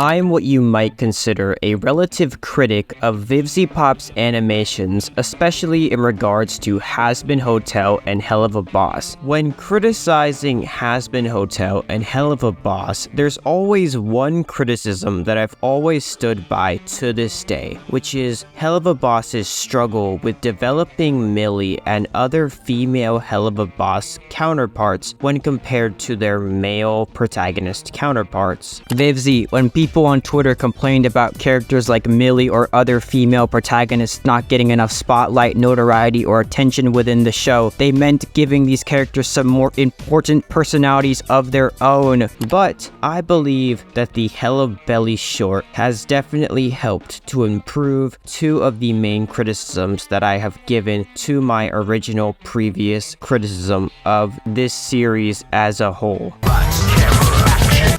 I'm what you might consider a relative critic of Vivziepop's animations, especially in regards to Hazbin Hotel and Helluva Boss. When criticizing Hazbin Hotel and Helluva Boss, there's always one criticism that I've always stood by to this day, which is Helluva Boss's struggle with developing Millie and other female Helluva Boss counterparts when compared to their male protagonist counterparts. Vivzie, when people on Twitter complained about characters like Millie or other female protagonists not getting enough spotlight, notoriety, or attention within the show, they meant giving these characters some more important personalities of their own. But I believe that the Hellabelly short has definitely helped to improve two of the main criticisms that I have given to my original previous criticism of this series as a whole.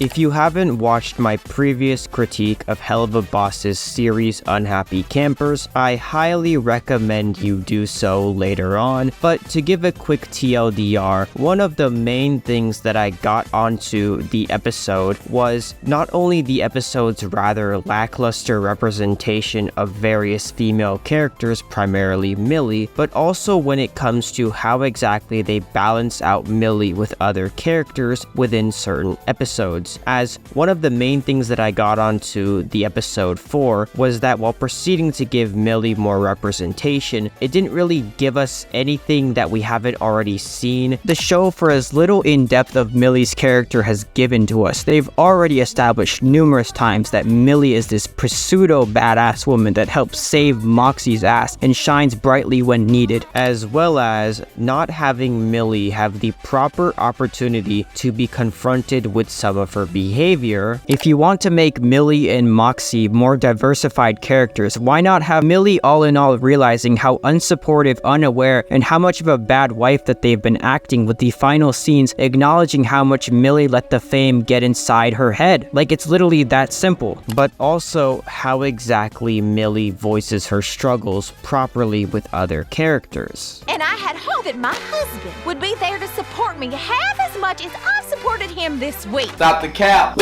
If you haven't watched my previous critique of Helluva Boss's series Unhappy Campers, I highly recommend you do so later on, but to give a quick TLDR, one of the main things that I got onto the episode was not only the episode's rather lackluster representation of various female characters, primarily Millie, but also when it comes to how exactly they balance out Millie with other characters within certain episodes. As one of the main things that I got onto the episode for was that while proceeding to give Millie more representation, it didn't really give us anything that we haven't already seen. The show, for as little in-depth of Millie's character has given to us, they've already established numerous times that Millie is this pseudo badass woman that helps save Moxxie's ass and shines brightly when needed, as well as not having Millie have the proper opportunity to be confronted with some of her behavior. If you want to make Millie and Moxxie more diversified characters, why not have Millie all in all realizing how unsupportive, unaware, and how much of a bad wife that they've been acting, with the final scenes acknowledging how much Millie let the fame get inside her head. Like, it's literally that simple. But also how exactly Millie voices her struggles properly with other characters. And I had hoped that my husband would be there to support me half as much as I've supported him this week. Stop the cap.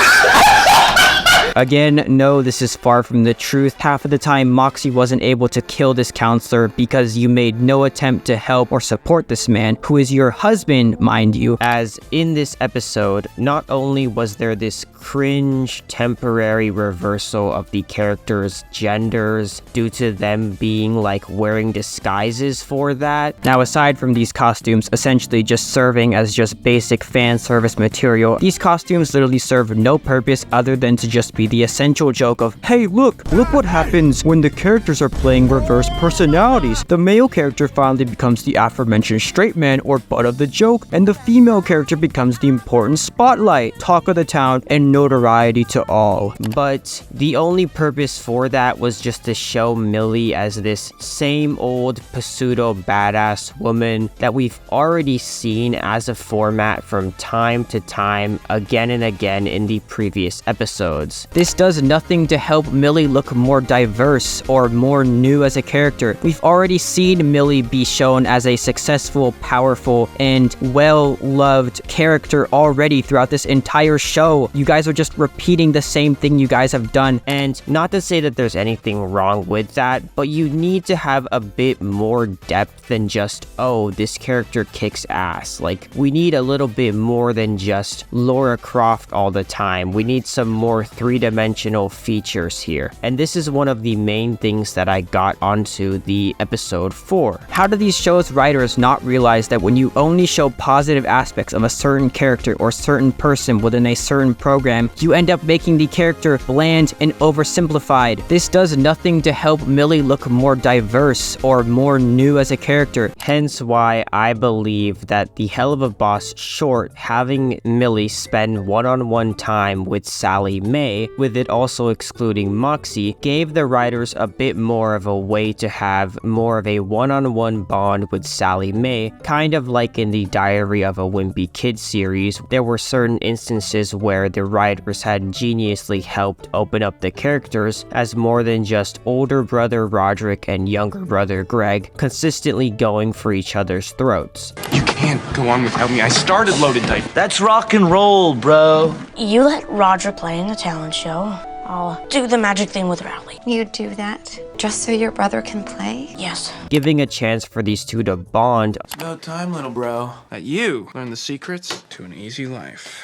Again, no, this is far from the truth. Half of the time, Moxxie wasn't able to kill this counselor because you made no attempt to help or support this man, who is your husband, mind you. As in this episode, not only was there this cringe temporary reversal of the characters' genders due to them being like wearing disguises for that. Now, aside from these costumes essentially just serving as just basic fan service material, these costumes literally serve no purpose other than to just be the essential joke of, hey, look what happens when the characters are playing reverse personalities. The male character finally becomes the aforementioned straight man or butt of the joke, and the female character becomes the important spotlight, talk of the town, and notoriety to all. But the only purpose for that was just to show Millie as this same old pseudo badass woman that we've already seen as a format from time to time, again and again in the previous episodes. This does nothing to help Millie look more diverse or more new as a character. We've already seen Millie be shown as a successful, powerful, and well-loved character already throughout this entire show. You guys are just repeating the same thing you guys have done. And not to say that there's anything wrong with that, but you need to have a bit more depth than just, oh, this character kicks ass. Like, we need a little bit more than just Lara Croft all the time. We need some more three-dimensional features here. And this is one of the main things that I got onto the episode for. How do these shows' writers not realize that when you only show positive aspects of a certain character or certain person within a certain program, you end up making the character bland and oversimplified? This does nothing to help Millie look more diverse or more new as a character. Hence why I believe that the Helluva Boss short, having Millie spend one-on-one time with Sallie Mae, with it also excluding Moxxie, gave the writers a bit more of a way to have more of a one-on-one bond with Sallie Mae, kind of like in the Diary of a Wimpy Kid series. There were certain instances where the writers had geniusly helped open up the characters as more than just older brother Roderick and younger brother Greg consistently going for each other's throats. You can't go on without me. I started Loaded Dice. That's rock and roll, bro. You let Roger play in the talent show. I'll do the magic thing with Rowley. You do that just so your brother can play? Yes. Giving a chance for these two to bond, It's about time, little bro, that you learn the secrets to an easy life.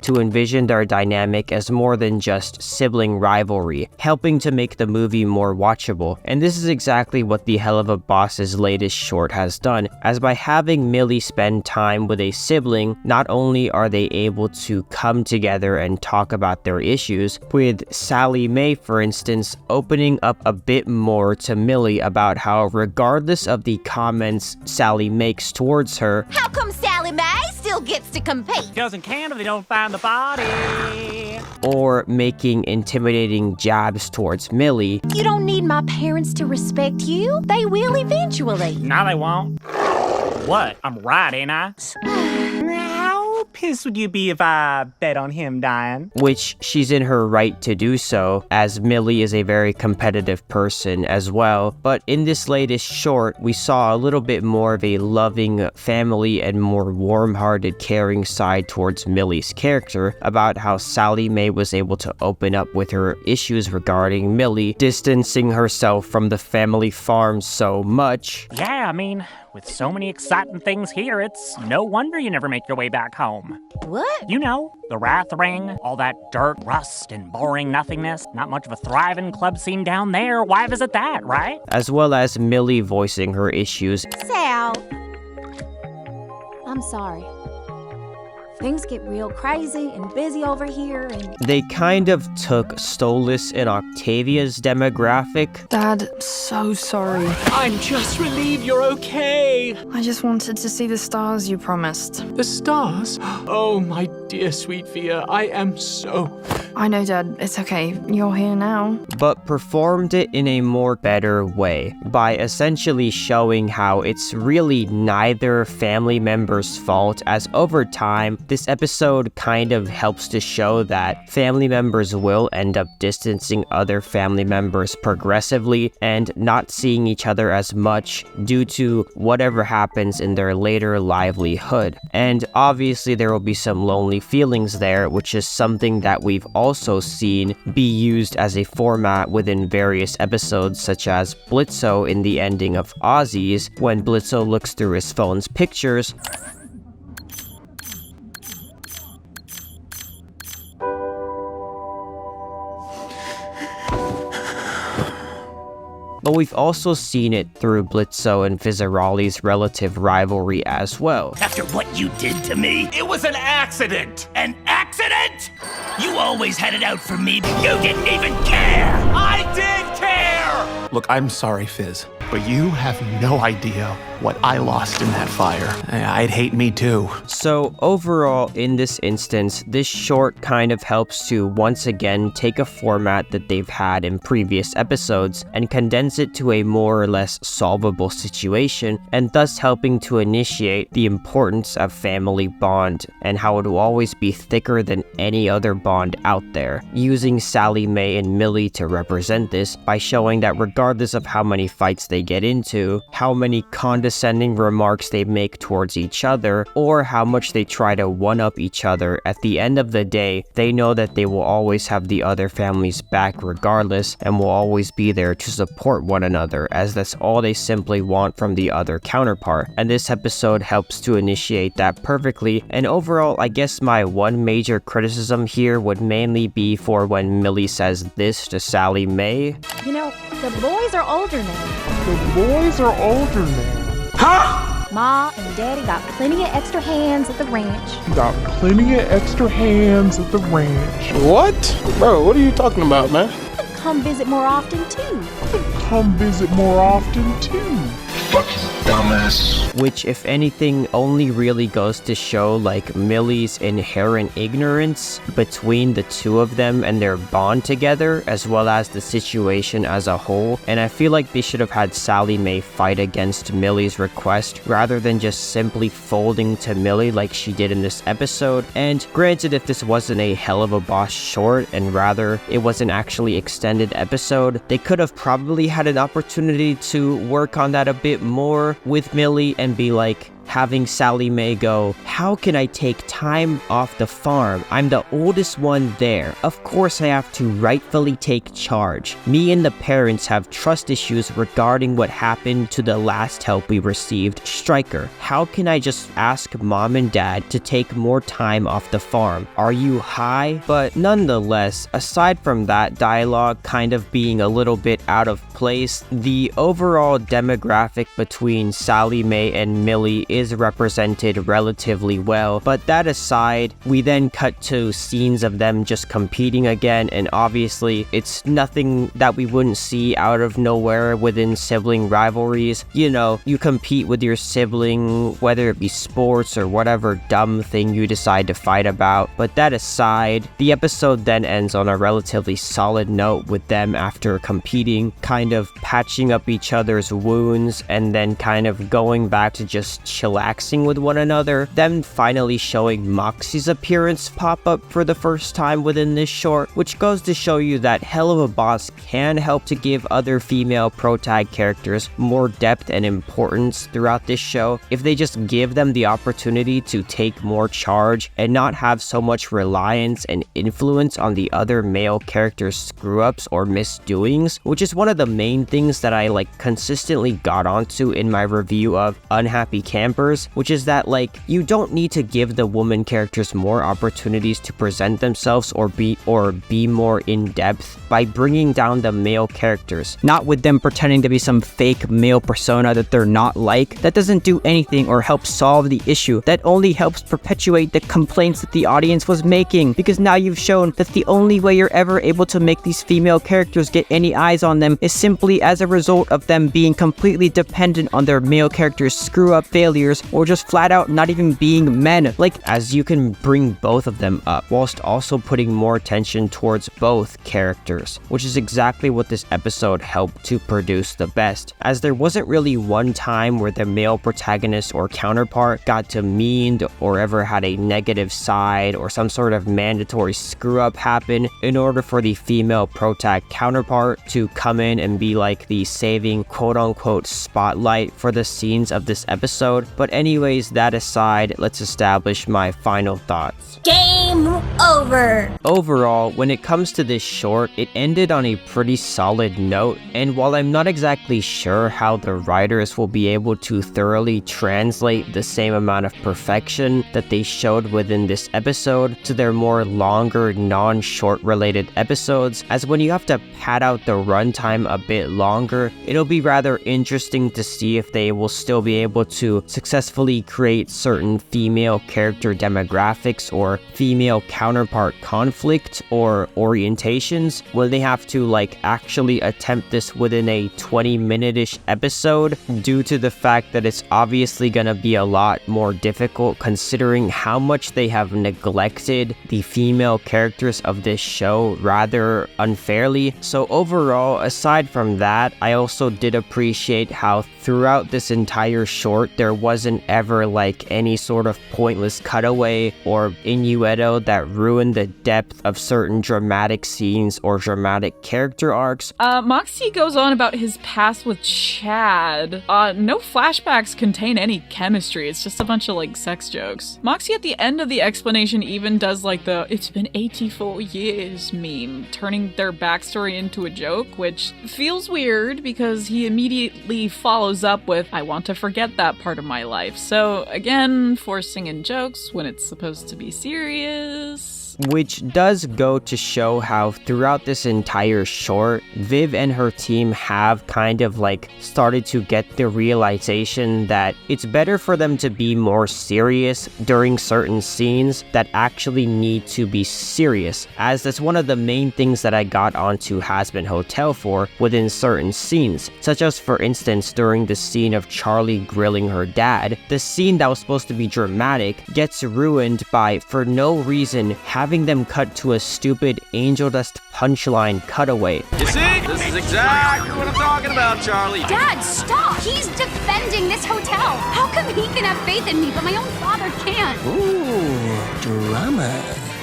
to envision their dynamic as more than just sibling rivalry, helping to make the movie more watchable. And this is exactly what the Helluva Bosses' latest short has done, as by having Millie spend time with a sibling, not only are they able to come together and talk about their issues, with Sallie Mae, for instance, opening up a bit more to Millie about how, regardless of the comments Sallie makes towards her, How come Sallie Mae still gets to compete? Because in Canada they don't find the body. or making intimidating jabs towards Millie, You don't need my parents to respect you. They will eventually. No, they won't. What? I'm right, ain't I? How pissed would you be if I bet on him dying? which she's in her right to do so, as Millie is a very competitive person as well. But in this latest short, we saw a little bit more of a loving family and more warm-hearted, caring side towards Millie's character, about how Sallie Mae was able to open up with her issues regarding Millie, distancing herself from the family farm so much. Yeah, I mean, with so many exciting things here, it's no wonder you never make your way back home. What? You know, the Wrath Ring, all that dirt, rust, and boring nothingness. Not much of a thriving club scene down there. Why visit that, right? As well as Millie voicing her issues, Sal. I'm sorry. Things get real crazy and busy over here, and they kind of took Stolas and Octavia's demographic, Dad, so sorry. I'm just relieved you're okay. I just wanted to see the stars you promised. The stars? Oh, my dear sweet Fia, I am so... I know, Dad, it's okay. You're here now. but performed it in a more better way, by essentially showing how it's really neither family member's fault, as over time, this episode kind of helps to show that family members will end up distancing other family members progressively and not seeing each other as much due to whatever happens in their later livelihood. And obviously there will be some lonely feelings there, which is something that we've also seen be used as a format within various episodes, such as Blitzos in the ending of Ozzy's, when Blitzos looks through his phone's pictures but we've also seen it through Blitzos and Fizzaroli's relative rivalry as well. After what you did to me, it was an accident! An accident?! You always had it out for me, but you didn't even care! I did care! Look, I'm sorry, Fizz, but you have no idea what I lost in that fire. I'd hate me too. So overall, in this instance, this short kind of helps to once again take a format that they've had in previous episodes and condense it to a more or less solvable situation, and thus helping to initiate the importance of family bond and how it will always be thicker than any other bond out there, using Sallie Mae and Millie to represent this by showing that regardless of how many fights they get into, how many condescending remarks they make towards each other, or how much they try to one-up each other, at the end of the day, they know that they will always have the other family's back regardless, and will always be there to support one another, as that's all they simply want from the other counterpart. And this episode helps to initiate that perfectly. And overall, I guess my one major criticism here would mainly be for when Millie says this to Sallie Mae. you know, the boys are older now. The boys are older now. Ma and Daddy got plenty of extra hands at the ranch. You got plenty of extra hands at the ranch. What? Bro, what are you talking about, man? Come visit more often, too. Come visit more often, too. Which, if anything, only really goes to show like Millie's inherent ignorance between the two of them and their bond together, as well as the situation as a whole. And I feel like they should have had Sallie Mae fight against Millie's request rather than just simply folding to Millie like she did in this episode. And granted, if this wasn't a Helluva Boss short and rather it was an actually extended episode, they could have probably had an opportunity to work on that a bit more with Millie and be like, having Sallie Mae go, "How can I take time off the farm? I'm the oldest one there. Of course I have to rightfully take charge. Me and the parents have trust issues regarding what happened to the last help we received, Stryker. How can I just ask mom and dad to take more time off the farm? Are you high?" But nonetheless, aside from that dialogue kind of being a little bit out of place, the overall demographic between Sallie Mae and Millie is represented relatively well. But that aside, we then cut to scenes of them just competing again, and obviously it's nothing that we wouldn't see out of nowhere within sibling rivalries. You know, you compete with your sibling, whether it be sports or whatever dumb thing you decide to fight about. But that aside, the episode then ends on a relatively solid note with them after competing, kind of patching up each other's wounds and then kind of going back to just chillaxing with one another. Them finally showing Moxxie's appearance pop up for the first time within this short, which goes to show you that Helluva Boss can help to give other female protag characters more depth and importance throughout this show if they just give them the opportunity to take more charge and not have so much reliance and influence on the other male characters' screw-ups or misdoings, which is one of the main things that I consistently got onto in my review of Unhappy Campers, which is that you don't need to give the woman characters more opportunities to present themselves or be more in depth by bringing down the male characters, not with them pretending to be some fake male persona that they're not like. That doesn't do anything or help solve the issue. That only helps perpetuate the complaints that the audience was making, because now you've shown that the only way you're ever able to make these female characters get any eyes on them is simply as a result of them being completely dependent on their male characters' screw-up failures, or just flat out not even being men. As you can bring both of them up whilst also putting more attention towards both characters, which is exactly what this episode helped to produce the best, as there wasn't really one time where the male protagonist or counterpart got demeaned or ever had a negative side or some sort of mandatory screw-up happen in order for the female protag counterpart to come in and be the saving quote-unquote spotlight for the scenes of this episode. But anyways, that aside, let's establish my final thoughts. Game over! Overall, when it comes to this short, it ended on a pretty solid note, and while I'm not exactly sure how the writers will be able to thoroughly translate the same amount of perfection that they showed within this episode to their more longer, non-short related episodes, as when you have to pad out the runtime a bit longer, it'll be rather interesting to see if they will still be able to successfully create certain female character demographics or female counterpart conflict or orientations when they have to actually attempt this within a 20-minute-ish episode, due to the fact that it's obviously gonna be a lot more difficult considering how much they have neglected the female characters of this show rather unfairly. So overall, aside from that, I also did appreciate how throughout this entire short there wasn't ever any sort of pointless cutaway or innuendo that ruined the depth of certain dramatic scenes or dramatic character arcs. Moxxie goes on about his past with Chad. No flashbacks contain any chemistry. It's just a bunch of sex jokes. Moxxie at the end of the explanation even does the "it's been 84 years" meme, turning their backstory into a joke, which feels weird because he immediately follows up with "I want to forget that part of my life." So again, forcing in jokes when it's supposed to be serious. Which does go to show how throughout this entire short, Viv and her team have kind of started to get the realization that it's better for them to be more serious during certain scenes that actually need to be serious, as that's one of the main things that I got onto Hazbin Hotel for within certain scenes, such as for instance during the scene of Charlie grilling her dad. The scene that was supposed to be dramatic gets ruined by, for no reason, having them cut to a stupid angel dust punchline cutaway. You see? This is exactly what I'm talking about, Charlie. Dad, stop! He's defending this hotel. How come he can have faith in me, but my own father can't? Ooh, drama.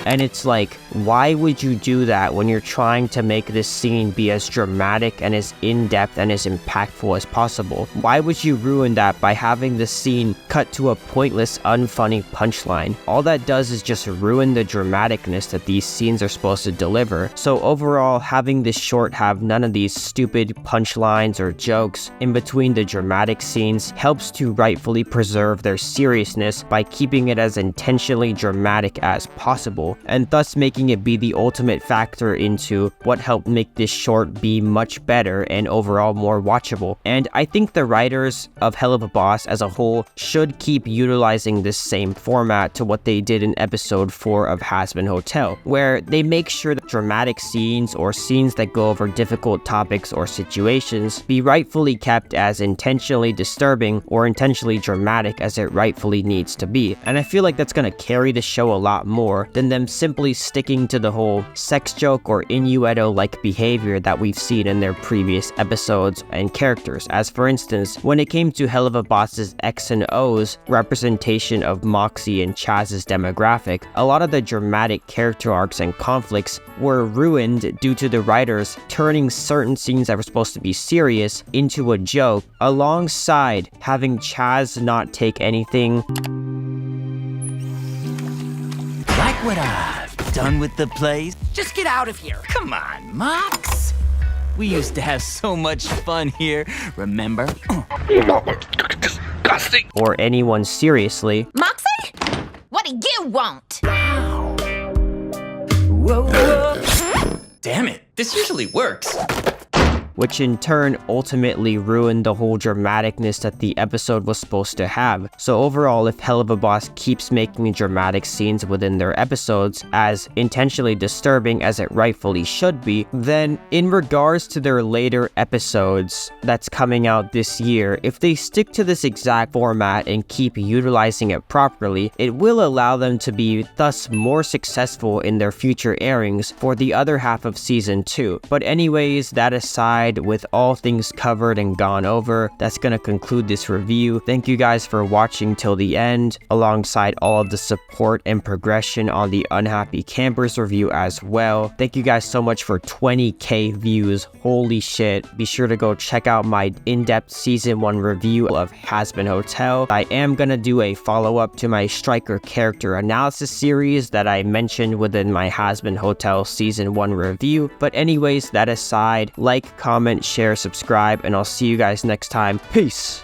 And it's like, why would you do that when you're trying to make this scene be as dramatic and as in-depth and as impactful as possible? Why would you ruin that by having the scene cut to a pointless, unfunny punchline? All that does is just ruin the dramaticness that these scenes are supposed to deliver. So overall, having this short have none of these stupid punchlines or jokes in between the dramatic scenes helps to rightfully preserve their seriousness by keeping it as intentionally dramatic as possible, and thus making it be the ultimate factor into what helped make this short be much better and overall more watchable. And I think the writers of Helluva Boss as a whole should keep utilizing this same format to what they did in episode 4 of Hazbin Hotel, where they make sure that dramatic scenes or scenes that go over difficult topics or situations be rightfully kept as intentionally disturbing or intentionally dramatic as it rightfully needs to be. And I feel like that's gonna carry the show a lot more than them simply sticking to the whole sex joke or innuendo-like behavior that we've seen in their previous episodes and characters. As for instance, when it came to Helluva Boss's X and O's representation of Moxxie and Chaz's demographic, a lot of the dramatic character arcs and conflicts were ruined due to the writers turning certain scenes that were supposed to be serious into a joke, alongside having Chaz not take anything Like what I've done with the place? Just get out of here. Come on, Mox. We used to have so much fun here, remember? Disgusting. or anyone seriously. Moxie? What do you want? Whoa, whoa. Damn it, this usually works. Which in turn ultimately ruined the whole dramaticness that the episode was supposed to have. So overall, if Helluva Boss keeps making dramatic scenes within their episodes as intentionally disturbing as it rightfully should be, then in regards to their later episodes that's coming out this year, if they stick to this exact format and keep utilizing it properly, it will allow them to be thus more successful in their future airings for the other half of season 2. But anyways, that aside, with all things covered and gone over, that's gonna conclude this review. Thank you guys for watching till the end, alongside all of the support and progression on the Unhappy Campers review as well. Thank you guys so much for 20k views. Holy shit. Be sure to go check out my in-depth season 1 review of Hazbin Hotel. I am gonna do a follow-up to my Striker character analysis series that I mentioned within my Hazbin Hotel season 1 review. But anyways, that aside, like, comment, share, subscribe, and I'll see you guys next time. Peace!